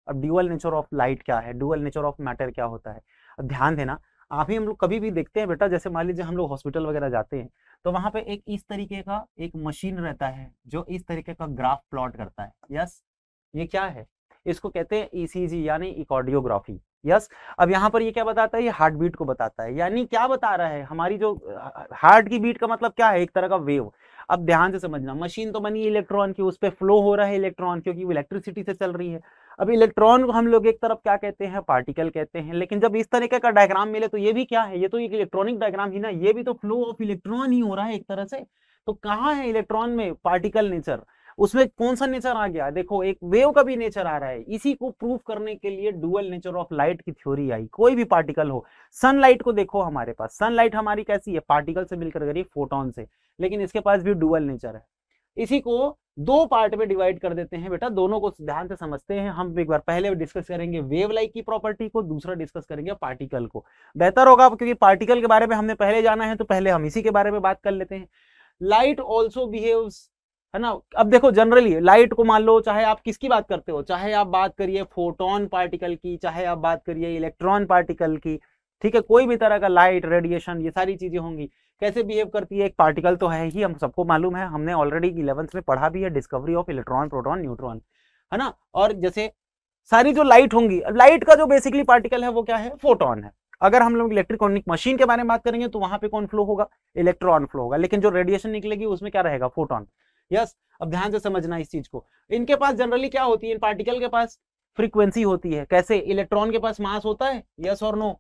अब dual nature of light क्या है, ड्यूअल नेचर ऑफ मैटर क्या होता है। अब ध्यान देना, आप ही हम लोग कभी भी देखते हैं बेटा, जैसे मान लीजिए हम लोग हॉस्पिटल वगैरह जाते हैं तो वहां पे एक इस तरीके का एक मशीन रहता है जो इस तरीके का ग्राफ प्लॉट करता है। यस, ये क्या है, इसको कहते हैं ईसीजी यानी इकोर्डियोग्राफी। यस, अब यहाँ पर ये क्या बताता है, ये हार्ट बीट को बताता है। यानी क्या बता रहा है, हमारी जो हार्ट की बीट का मतलब क्या है, एक तरह का वेव। अब ध्यान से समझना, मशीन तो बनी इलेक्ट्रॉन की, उस पर फ्लो हो रहा है इलेक्ट्रॉन, क्योंकि वो इलेक्ट्रिसिटी से चल रही है। अब इलेक्ट्रॉन को हम लोग एक तरफ क्या कहते हैं, पार्टिकल कहते हैं। लेकिन जब इस तरीके का डायग्राम मिले तो ये भी क्या है, ये तो एक इलेक्ट्रॉनिक डायग्राम ही ना, ये भी तो फ्लो ऑफ इलेक्ट्रॉन ही हो रहा है एक तरह से। तो कहाँ है इलेक्ट्रॉन में पार्टिकल नेचर, उसमें कौन सा नेचर आ गया, देखो एक वेव का भी नेचर आ रहा है। इसी को प्रूव करने के लिए डुअल नेचर ऑफ लाइट की थ्योरी आई। कोई भी पार्टिकल हो, सनलाइट को देखो, हमारे पास सनलाइट हमारी कैसी है, पार्टिकल से मिलकर गई, फोटोन से, लेकिन इसके पास भी डुअल नेचर है। इसी को दो पार्ट में डिवाइड कर देते हैं बेटा, दोनों को ध्यान से समझते हैं हम। एक बार पहले डिस्कस करेंगे वेव लाइक की प्रॉपर्टी को, दूसरा डिस्कस करेंगे पार्टिकल को। बेहतर होगा क्योंकि पार्टिकल के बारे में हमने पहले जाना है, तो पहले हम इसी के बारे में बात कर लेते हैं। लाइट ऑल्सो बिहेव्स, है ना। अब देखो जनरली लाइट को मान लो, चाहे आप किसकी बात करते हो, चाहे आप बात करिए फोटोन पार्टिकल की, चाहे आप बात करिए इलेक्ट्रॉन पार्टिकल की, ठीक है, कोई भी तरह का लाइट रेडिएशन, ये सारी चीजें होंगी, कैसे बिहेव करती है। एक पार्टिकल तो है ही, हम सबको मालूम है, हमने ऑलरेडी 11th में पढ़ा भी है, discovery of electron proton neutron, है ना। और जैसे सारी जो लाइट होंगी, लाइट का जो बेसिकली पार्टिकल है वो क्या है, फोटोन है। अगर हम लोग इलेक्ट्रिक मशीन के बारे में बात करेंगे तो वहां पे कौन फ्लो होगा, इलेक्ट्रॉन फ्लो होगा, लेकिन जो रेडिएशन निकलेगी उसमें क्या रहेगा, फोटोन। यस, अब ध्यान से समझना इस चीज को। इनके पास जनरली क्या होती है, इन पार्टिकल के पास फ्रीक्वेंसी होती है। कैसे, इलेक्ट्रॉन के पास मास होता है, यस और नो,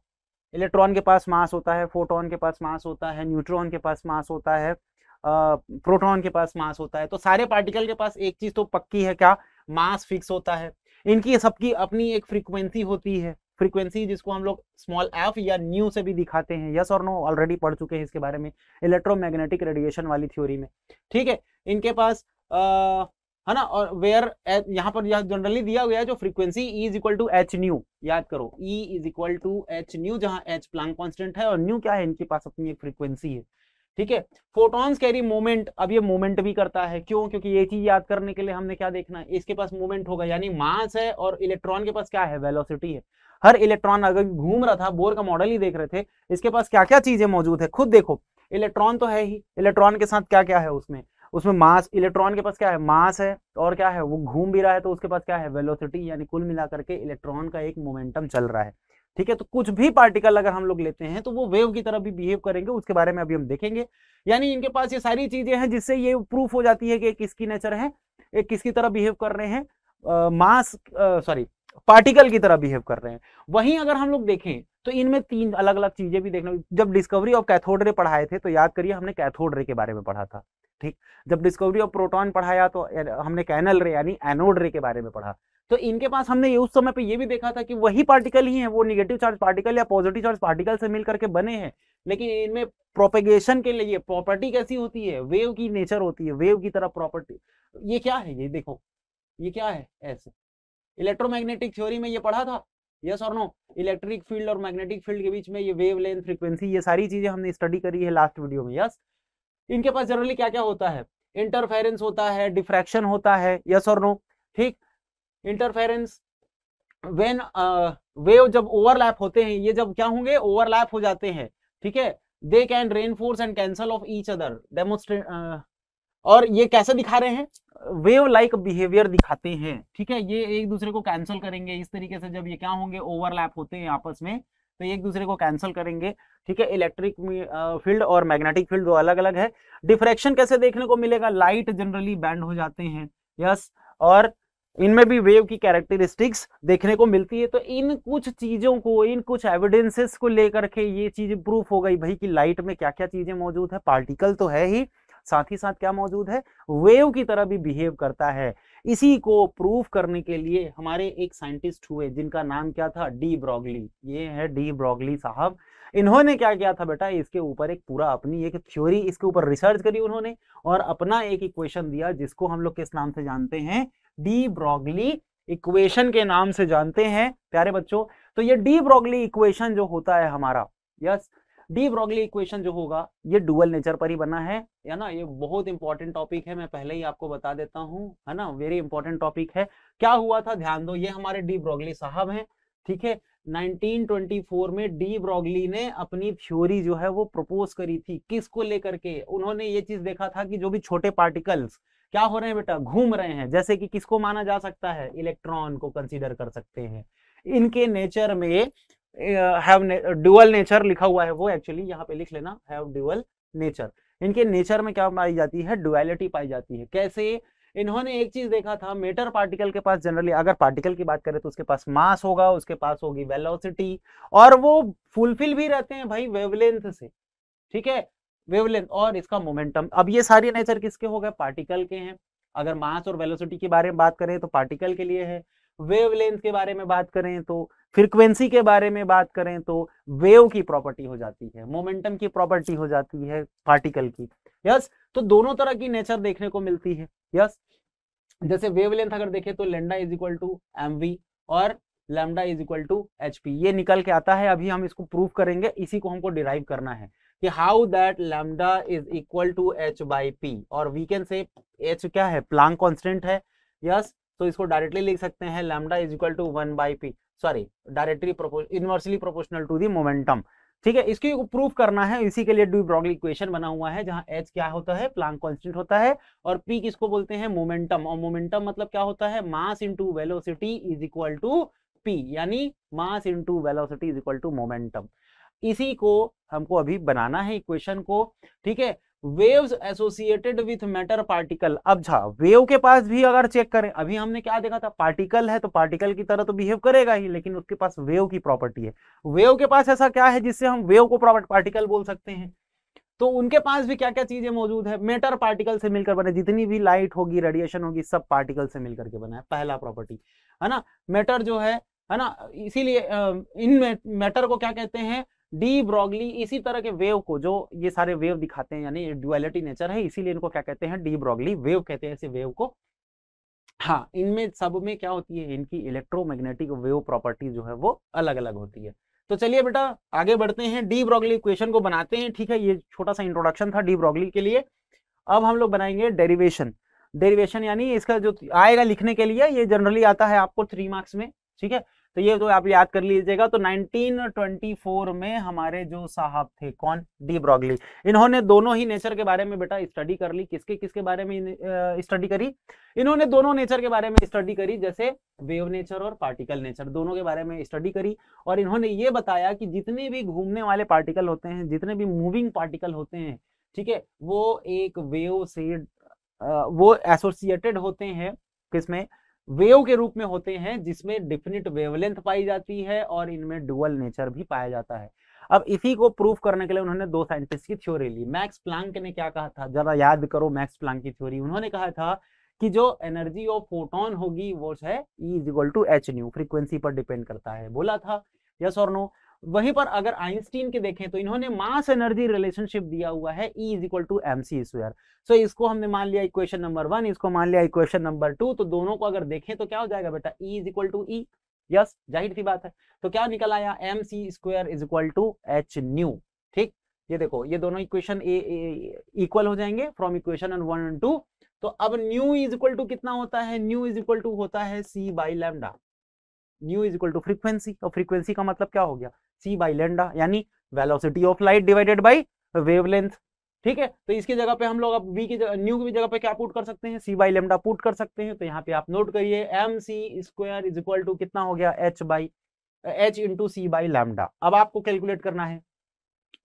इलेक्ट्रॉन के पास मास होता है, फोटोन के पास मास होता है, न्यूट्रॉन के पास मास होता है, प्रोटॉन के पास मास होता है। तो सारे पार्टिकल के पास एक चीज तो पक्की है, क्या, मास फिक्स होता है। इनकी सबकी अपनी एक फ्रीक्वेंसी होती है, फ्रीक्वेंसी जिसको हम लोग स्मॉल एफ या न्यू से भी दिखाते हैं। यस और नो, ऑलरेडी पढ़ चुके हैं इसके बारे में इलेक्ट्रोमैग्नेटिक रेडिएशन वाली थ्योरी में, ठीक है। इनके पास है ना, और वेयर यहाँ पर जनरली दिया गया है जो frequency E is equal to h nu, याद करो E is equal to h nu, जहां एच प्लैंक कांस्टेंट है और न्यू क्या है, इनके पास अपनी एक फ्रीक्वेंसी है, ठीक है। फोटॉन्स कैरी मोमेंट, अब ये मोमेंट भी करता है, क्यों, क्योंकि ये चीज याद करने के लिए हमने क्या देखना है, इसके पास मोमेंट होगा, यानी मास है, और इलेक्ट्रॉन के पास क्या है, वेलोसिटी है। हर इलेक्ट्रॉन अगर घूम रहा था, बोर का मॉडल ही देख रहे थे, इसके पास क्या क्या चीजें मौजूद है, खुद देखो, इलेक्ट्रॉन तो है ही, इलेक्ट्रॉन के साथ क्या क्या है उसमें, उसमें मास, इलेक्ट्रॉन के पास क्या है, मास है, और क्या है, वो घूम भी रहा है, तो उसके पास क्या है, वेलोसिटी, यानी कुल मिलाकर के इलेक्ट्रॉन का एक मोमेंटम चल रहा है, ठीक है। तो कुछ भी पार्टिकल अगर हम लोग लेते हैं तो वो वेव की तरह भी बिहेव करेंगे, उसके बारे में अभी हम देखेंगे। यानी इनके पास ये सारी चीजें हैं जिससे ये प्रूफ हो जाती है कि किसकी नेचर है, एक किसकी तरह बिहेव कर रहे हैं, मास सॉरी पार्टिकल की तरह बिहेव कर रहे हैं। वहीं अगर हम लोग देखें तो इनमें तीन अलग अलग चीजें भी देखना। जब डिस्कवरी ऑफ कैथोड रे पढ़ाए थे तो याद करिए हमने कैथोड रे के बारे में पढ़ा था, ठीक। जब डिस्कवरी ऑफ प्रोटॉन पढ़ाया तो हमने कैनल रे यानी एनोड रे के बारे में पढ़ा। तो इनके पास हमने ये उस समय पे ये भी देखा था कि वही पार्टिकल ही है, वो निगेटिव चार्ज पार्टिकल या पॉजिटिव चार्ज पार्टिकल से मिल करके बने हैं, लेकिन इनमें प्रोपेगेशन के लिए प्रॉपर्टी कैसी होती है, वेव की नेचर होती है, वेव की तरह प्रॉपर्टी। ये क्या है, ये देखो, ये क्या है, ऐसे इलेक्ट्रोमैग्नेटिक थ्योरी में ये पढ़ा था, यस और नो। इलेक्ट्रिक फील्ड और मैग्नेटिक फील्ड के बीच में ये वेव लेंथ, फ्रीक्वेंसी, ये सारी चीजें हमने स्टडी करी है लास्ट वीडियो में, यस। इनके पास जनरली क्या क्या होता है, इंटरफेरेंस होता है, डिफ्रैक्शन होता है, यस और नो, ठीक। इंटरफेरेंस व्हेन वेव जब ओवरलैप होते हैं, ये जब क्या होंगे, ओवरलैप हो जाते हैं, ठीक है, they can reinforce and cancel of each other, demonstrate, और ये कैसे दिखा रहे हैं, वेव लाइक बिहेवियर दिखाते हैं, ठीक है। ये एक दूसरे को कैंसिल करेंगे इस तरीके से, जब ये क्या होंगे, ओवरलैप होते हैं आपस में, तो एक दूसरे को कैंसिल करेंगे, ठीक है। इलेक्ट्रिक फील्ड और मैग्नेटिक फील्ड दो अलग अलग है। डिफ्रैक्शन कैसे देखने को मिलेगा, लाइट जनरली बैंड हो जाते हैं, यस, और इनमें भी वेव की कैरेक्टरिस्टिक्स देखने को मिलती है। तो इन कुछ चीजों को, इन कुछ एविडेंसेस को लेकर के ये चीज प्रूफ हो गई भाई कि लाइट में क्या क्या चीजें मौजूद है, पार्टिकल तो है ही, साथ ही साथ क्या मौजूद है, वेव की तरह भी बिहेव करता है। इसी को प्रूफ करने के लिए हमारे एक साइंटिस्ट हुए जिनका नाम क्या था, डी ब्रॉगली। ये है डी ब्रॉगली साहब। इन्होंने क्या किया था बेटा, इसके ऊपर एक पूरा अपनी एक थ्योरी, इसके ऊपर रिसर्च करी उन्होंने और अपना एक इक्वेशन दिया जिसको हम लोग किस नाम से जानते हैं, डी ब्रॉगली इक्वेशन के नाम से जानते हैं प्यारे बच्चों। तो ये डी ब्रॉगली इक्वेशन जो होता है हमारा, यस, डी ब्रॉगली इक्वेशन जो होगा ये डुअल नेचर पर ही बना है ना। ये बहुत इंपॉर्टेंट टॉपिक है, मैं पहले ही आपको बता देता हूँ, है ना, वेरी इंपॉर्टेंट टॉपिक है। क्या हुआ था ध्यान दो, ये हमारे डी ब्रॉगली साहब हैं, ठीक है। 1924 में डी ब्रॉगली ने अपनी थ्योरी जो है वो प्रपोज करी थी, किसको लेकर के, उन्होंने ये चीज देखा था कि जो भी छोटे पार्टिकल्स क्या हो रहे हैं बेटा, घूम रहे हैं, जैसे कि किसको माना जा सकता है, इलेक्ट्रॉन को कंसीडर कर सकते हैं। इनके नेचर में हैव ड्यूअल नेचर लिखा हुआ है, वो एक्चुअली यहाँ पे लिख लेना, हैव ड्यूअल नेचर। इनके नेचर में क्या पाई जाती है, डुअलिटी पाई जाती है। कैसे, इन्होंने एक चीज देखा था, मैटर पार्टिकल के पास जनरली, अगर पार्टिकल की बात करें तो उसके पास मास होगा, उसके पास होगी वेलोसिटी, और वो फुलफिल भी रहते हैं भाई वेवलेंथ से, ठीक है, वेवलेंथ और इसका मोमेंटम। अब ये सारे नेचर किसके हो गए, पार्टिकल के हैं। अगर मास और वेलोसिटी के बारे में बात करें तो पार्टिकल के लिए है, वेवलेंथ के बारे में बात करें तो, फ्रीक्वेंसी के बारे में बात करें तो वेव की प्रॉपर्टी हो जाती है, मोमेंटम की प्रॉपर्टी हो जाती है पार्टिकल की। यस, तो दोनों तरह की नेचर देखने को मिलती है। यस, जैसे वेवलेंथ अगर देखें तो lambda is equal to mv और lambda is equal to hp, ये निकल के आता है। अभी हम इसको प्रूव करेंगे, इसी को हमको डिराइव करना है कि how that lambda is equal to h by p, और वी कैन से h क्या है, प्लांक कांस्टेंट है। यस, तो इसको डायरेक्टली लिख सकते हैं lambda is equal to 1 by p, sorry directly inversely proportional to the momentum, ठीक है। इसकी प्रूफ करना है, इसी के लिए डी ब्रॉगली इक्वेशन बना हुआ है, जहां h क्या होता है, प्लांक कांस्टेंट होता है, और p किसको बोलते हैं, मोमेंटम, और मोमेंटम मतलब क्या होता है, mass into velocity is equal to p, यानी mass into velocity is equal to momentum. इसी को हमको अभी बनाना है इक्वेशन को, ठीक है। Waves associated with matter particle, अब वेव के पास भी अगर चेक करें, अभी हमने क्या देखा था, पार्टिकल है तो पार्टिकल की तरह तो बिहेव करेगा ही, लेकिन उसके पास वेव की प्रॉपर्टी है। वेव के पास ऐसा क्या है जिससे हम वेव को पार्टिकल बोल सकते हैं, तो उनके पास भी क्या क्या चीजें मौजूद है, मैटर पार्टिकल से मिलकर बने, जितनी भी लाइट होगी, रेडिएशन होगी, सब पार्टिकल से मिलकर के बना है, पहला प्रॉपर्टी, है ना। मैटर जो है ना, इसीलिए इन मैटर को क्या कहते हैं, डी ब्रॉगली। इसी तरह के वेव को, जो ये सारे वेव दिखाते हैं, यानी ड्युअलिटी नेचर है, इसीलिए इनको क्या कहते हैं, डी ब्रॉगली वेव कहते हैं ऐसे वेव को। हाँ, इनमें सब में क्या होती है, इनकी इलेक्ट्रोमैग्नेटिक वेव प्रॉपर्टी जो है वो अलग अलग होती है। तो चलिए बेटा आगे बढ़ते हैं, डी ब्रॉगली इक्वेशन को बनाते हैं, ठीक है। ये छोटा सा इंट्रोडक्शन था डी ब्रॉगली के लिए। अब हम लोग बनाएंगे डेरिवेशन। डेरिवेशन यानी इसका जो आएगा लिखने के लिए, ये जनरली आता है आपको 3 मार्क्स में, ठीक है। तो ये तो आप याद कर लीजिएगा। तो 1924 में हमारे जो साहब थे, कौन, डी ब्रॉगली, इन्होंने दोनों ही नेचर के बारे में बेटा स्टडी कर ली। किसके किसके बारे में स्टडी करी, इन्होंने दोनों नेचर के बारे में स्टडी करी, जैसे वेव नेचर और पार्टिकल नेचर, दोनों के बारे में स्टडी करी। और इन्होंने ये बताया कि जितने भी घूमने वाले पार्टिकल होते हैं, जितने भी मूविंग पार्टिकल होते हैं, ठीक है, वो एक वेव से वो एसोसिएटेड होते हैं, किसमें, वेव के रूप में होते हैं, जिसमें डिफिनिट वेवलेंथ पाई जाती है और इनमें डुअल नेचर भी पाया जाता है। अब इसी को प्रूफ करने के लिए उन्होंने 2 साइंटिस्ट की थ्योरी ली। मैक्स प्लांक ने क्या कहा था, जरा याद करो मैक्स प्लांक की थ्योरी। उन्होंने कहा था कि जो एनर्जी ऑफ फोटोन होगी वो है E is equal to h nu, frequency पर डिपेंड करता है, बोला था, यस और नो। वहीं पर अगर आइंस्टीन के देखें तो इन्होंने मास एनर्जी रिलेशनशिप दिया हुआ है, E is equal to mc square. So इसको हमने मान लिया इक्वेशन नंबर 1, इसको मान लिया इक्वेशन नंबर 2, तो दोनों को अगर देखें तो क्या हो जाएगा बेटा, E is equal to E, yes, जाहिर सी बात है। तो क्या निकल आया, mc square is equal to h nu, ठीक। ये देखो, ये दोनों इक्वेशन इक्वल हो जाएंगे फ्रॉम इक्वेशन 1 और 2। तो अब न्यू इज इक्वल टू कितना होता है, न्यू इज इक्वल टू होता है c by lambda. Nu is equal to frequency, और फ्रीक्वेंसी का मतलब क्या हो गया, c बाई लैम्डा, यानी velocity of light divided by wavelength, ठीक है। तो इसकी जगह पे हम लोग अब v की जगह, न्यू की जगह पे क्या पुट कर सकते हैं, c बाई लैम्डा पुट कर सकते हैं। तो यहाँ पे आप नोट करिए, mc square is equal to कितना हो गया, h into c by lambda. अब आपको कैलकुलेट करना है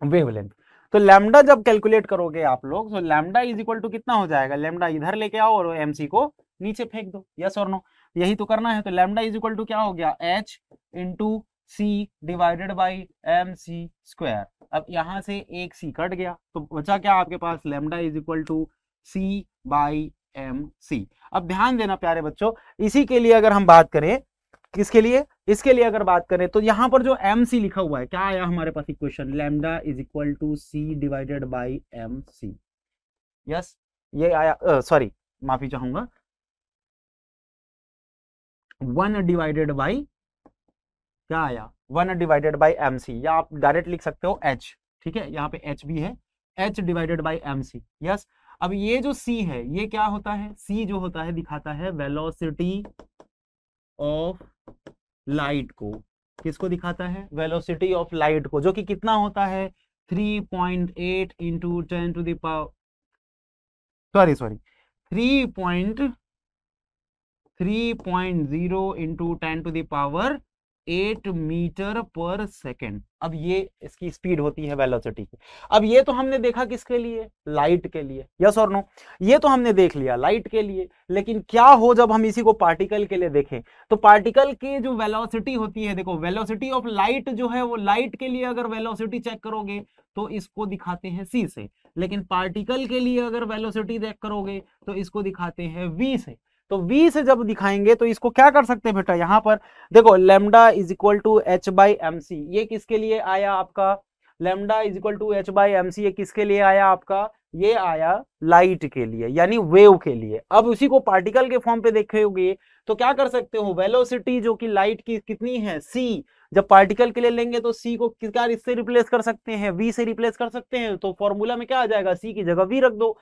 वेवलेंथ। तो लैम्डा जब कैलकुलेट करोगे आप लोग, तो लैम्डा इज इक्वल टू कितना हो जाएगा, लैम्डा इधर लेके आओ और mc को नीचे फेंक दो, यस और नो, यही तो करना है। तो लैम्डा इज इक्वल टू क्या हो गया, h into c divided by mc square. अब यहां से एक c कट गया, तो बचा क्या आपके पास, lambda is equal to c by mc। अब ध्यान देना प्यारे बच्चों, इसी के लिए अगर हम बात करें, किसके लिए, इसके लिए अगर बात करें, तो यहां पर जो mc लिखा हुआ है, क्या आया हमारे पास equation, lambda is equal to c divided by mc, yes, ये आया, सॉरी माफी चाहूंगा, 1 डिवाइडेड बाई क्या आया, 1 डिवाइडेड बाई mc, या आप डायरेक्ट लिख सकते हो h, ठीक है, यहाँ पे एच भी है, h divided by m c. Yes, अब ये जो सी है ये क्या होता है, सी जो होता है दिखाता है वेलोसिटी ऑफ लाइट को। किसको दिखाता है, वेलोसिटी ऑफ लाइट को, जो कि कितना होता है 3.8 into 10 to the power, sorry 3.0 into 10 to the power 8 metre per second. अब ये इसकी स्पीड होती है वेलोसिटी की। अब ये तो हमने देखा किसके लिए, लाइट के लिए, यस और नो, ये तो हमने देख लिया लाइट के लिए। लेकिन क्या हो जब हम इसी को पार्टिकल के लिए देखें, तो पार्टिकल की जो वेलोसिटी होती है, देखो वेलोसिटी ऑफ लाइट जो है वो लाइट के लिए अगर वेलोसिटी चेक करोगे तो इसको दिखाते हैं c से, लेकिन पार्टिकल के लिए अगर वेलोसिटी चेक करोगे तो इसको दिखाते हैं v से। तो v से जब दिखाएंगे तो इसको क्या कर सकते हैं बेटा, यहां पर देखो lambda is equal to h by m c, ये किसके लिए आया आपका, lambda is equal to h by m c, ये किसके लिए आया आपका, ये आया लाइट के लिए, यानी वेव के लिए। अब उसी को पार्टिकल के फॉर्म पे देखोगे तो क्या कर सकते हो, वेलोसिटी जो कि लाइट की कितनी है c, जब पार्टिकल के लिए लेंगे तो c को किसका इससे रिप्लेस कर सकते हैं, v से रिप्लेस कर सकते हैं। तो फॉर्मूला में क्या आ जाएगा, c की जगह v रख दो,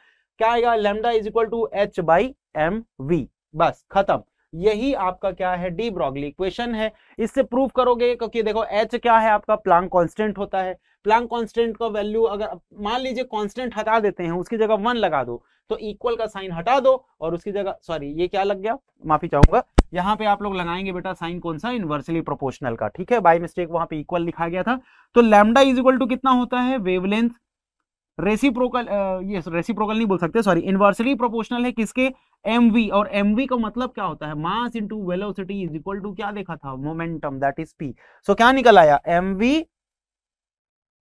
क्या आएगा, lambda is equal to h by m v, बस खत्म। यही आपका क्या है, डी ब्रॉगली इक्वेशन है। इससे प्रूव करोगे क्योंकि देखो h क्या है आपका, प्लांक कांस्टेंट होता है। प्लांक कांस्टेंट का वैल्यू अगर मान लीजिए कांस्टेंट हटा देते हैं, उसकी जगह 1 लगा दो, तो इक्वल का साइन हटा दो और उसकी जगह, सॉरी ये क्या लग गया, माफी चाहूंगा, यहाँ पे आप लोग लगाएंगे बेटा साइन कौन सा, इनवर्सली प्रोपोर्शनल का, ठीक है, बाय मिस्टेक वहां पे इक्वल लिखा गया था। तो लैम्डा इज इक्वल टू कितना होता है, वेवलेंथ रेसिप्रोकल, ये रेसिप्रोकल नहीं बोल सकते, सॉरी इनवर्सली प्रोपोर्शनल है किसके, mv, और mv का मतलब क्या होता है, mass into velocity is equal to क्या देखा था, momentum, that is p। So क्या निकल आया, mv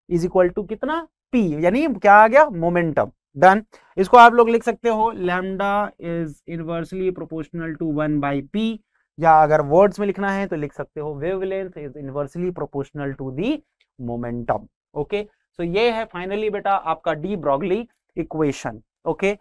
इज इक्वल टू कितना, p, यानी क्या आ गया, मोमेंटम। डन। इसको आप लोग लिख सकते हो lambda is inversely proportional to 1 by p, या अगर वर्ड्स में लिखना है तो लिख सकते हो wavelength is inversely proportional to the momentum. Okay, so ये है फाइनली बेटा आपका डी ब्रॉगली इक्वेशन। ओके,